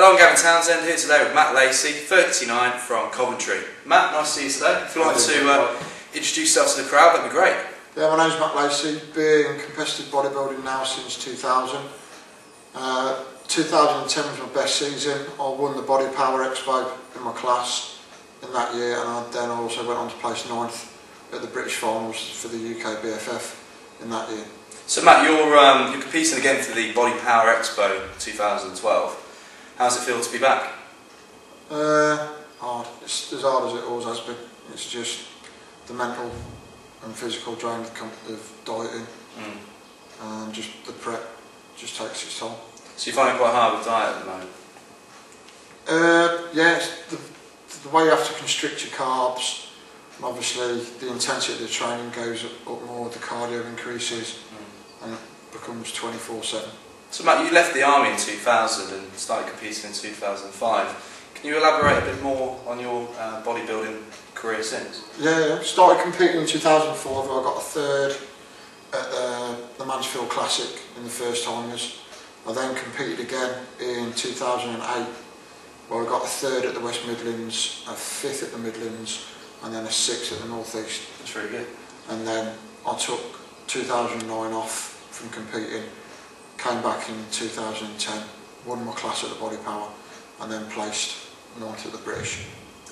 Hello, I'm Gavin Townsend here today with Matt Lacey, 39 from Coventry. Matt, nice to see you today. If you'd like to introduce yourself to the crowd, that'd be great. Yeah, my name's Matt Lacey, been in competitive bodybuilding now since 2000. 2010 was my best season. I won the Body Power Expo in my class in that year, and then I also went on to place 9th at the British Finals for the UK BFF in that year. So Matt, you're competing again for the Body Power Expo 2012. How's it feel to be back? Hard. It's as hard as it always has been. It's just the mental and physical drain of dieting, and just the prep just takes its toll. So you find it quite hard with diet at the moment? Yeah, it's the way you have to constrict your carbs, and obviously the intensity of the training goes up more, the cardio increases, and it becomes 24/7. So Matt, you left the army in 2000 and started competing in 2005. Can you elaborate a bit more on your bodybuilding career since? Yeah, started competing in 2004, I got a 3rd at the Mansfield Classic in the first timers. I then competed again in 2008, where I got a 3rd at the West Midlands, a 5th at the Midlands, and then a 6th at the North East. That's really good. And then I took 2009 off from competing, came back in 2010, won my class at the Body Power, and then placed 9th at the British.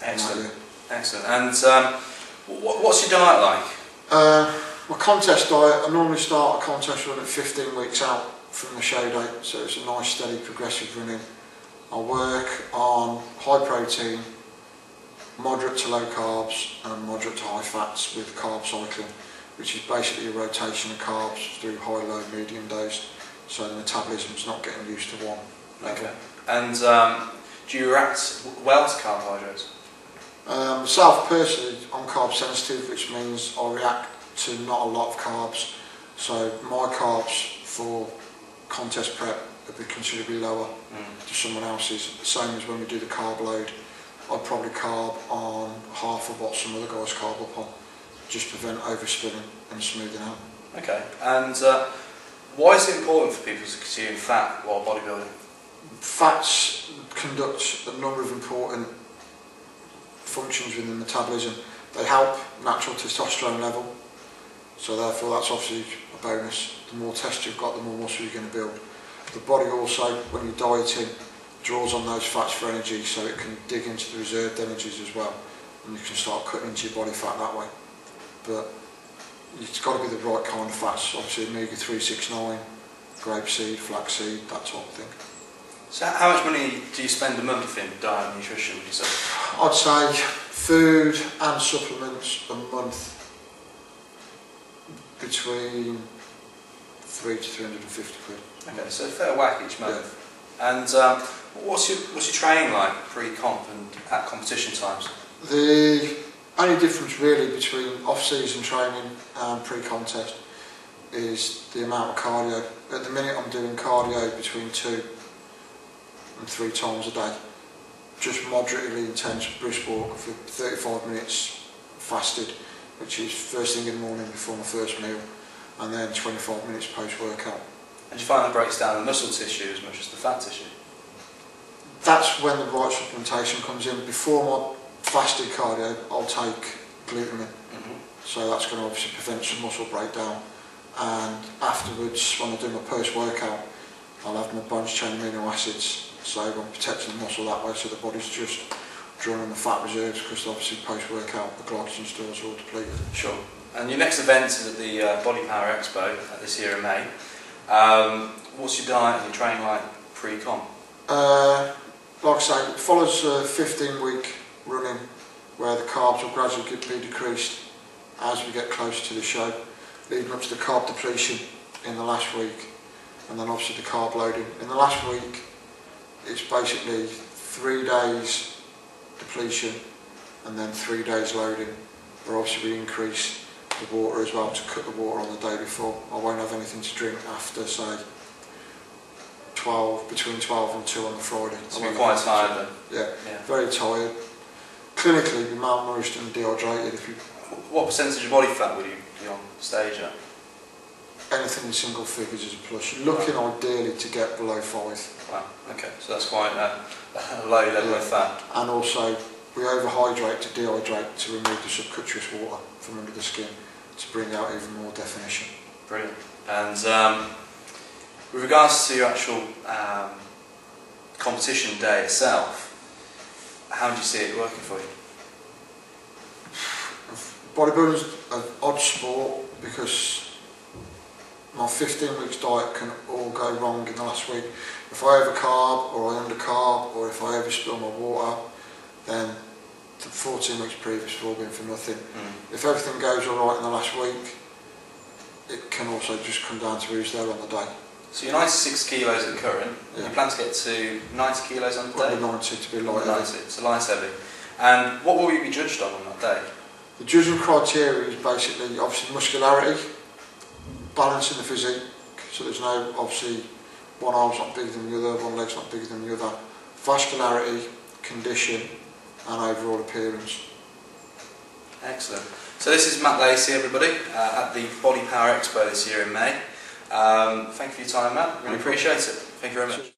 Excellent. Excellent. And what's your diet like? My contest diet, I normally start a contest run at 15 weeks out from the show date, so it's a nice steady progressive running. I work on high protein, moderate to low carbs and moderate to high fats with carb cycling, which is basically a rotation of carbs through high, low, medium days, so the metabolism's not getting used to one level. Okay. And do you react well to carbohydrates? Myself personally, I'm carb sensitive, which means I react to not a lot of carbs, so my carbs for contest prep would be considerably lower to someone else's. The same as when we do the carb load, I'd probably carb on half of what some other guys carb up on, just prevent overspilling and smoothing out. Okay, and why is it important for people to consume fat while bodybuilding? Fats conduct a number of important functions within the metabolism. They help natural testosterone level, so therefore that's obviously a bonus. The more test you've got, the more muscle you're going to build. The body also, when you're dieting, draws on those fats for energy, so it can dig into the reserved energies as well, and you can start cutting into your body fat that way. But it's got to be the right kind of fats, obviously omega-3, 6, 9, grapeseed, flaxseed, that type of thing. So how much money do you spend a month in diet and nutrition, would you say? I'd say food and supplements a month between 300 to 350 quid. Okay, so a fair whack each month. Yeah. And what's your training like pre-comp and at competition times? The only difference really between off-season training and pre-contest is the amount of cardio. At the minute I'm doing cardio between 2 and 3 times a day. Just moderately intense brisk walk for 35 minutes fasted, which is first thing in the morning before my first meal, and then 25 minutes post-workout. And do you find that breaks down the muscle tissue as much as the fat tissue? That's when the right supplementation comes in. Before my fasted cardio, I'll take glutamine, so that's going to obviously prevent some muscle breakdown, and afterwards when I do my post-workout, I'll have my bonus chain amino acids, so I'm protecting the muscle that way, so the body's just drawing the fat reserves, because obviously post-workout the glycogen stores are all depleted. Sure. And your next event is at the Body Power Expo this year in May. What's your diet and your training like pre-comp? Like I say, it follows a 15-week running where the carbs will gradually be decreased as we get closer to the show, leading up to the carb depletion in the last week, and then obviously the carb loading. In the last week, it's basically 3 days depletion and then 3 days loading, where obviously we increase the water as well to cut the water on the day before. I won't have anything to drink after, say, between 12 and 2 on the Friday. So you're quite tired then? Yeah, very tired. Clinically, you're malnourished and dehydrated. What percentage of body fat would you be on stage at? Anything in single figures is a plus. You're looking ideally to get below 5. Wow, okay, so that's quite a low level of fat. And also, we overhydrate to dehydrate to remove the subcutaneous water from under the skin to bring out even more definition. Brilliant. And with regards to your actual competition day itself, how do you see it working for you? Bodybuilding's an odd sport because my 15 weeks diet can all go wrong in the last week. If I overcarb or I undercarb or if I overspill my water, then the 14 weeks previous have all been for nothing. If everything goes alright in the last week, it can also just come down to who's there on the day. So you're 96 kilos at current, you plan to get to 90 kilos on the day? Under 90 to be light 90, so light heavy. And what will you be judged on that day? The judging criteria is basically obviously muscularity, balancing the physique, so there's no obviously one arm's not bigger than the other, one leg's not bigger than the other, vascularity, condition and overall appearance. Excellent. So this is Matt Lacey, everybody, at the Body Power Expo this year in May. Thank you for your time, Matt. Really appreciate it. Thank you very much.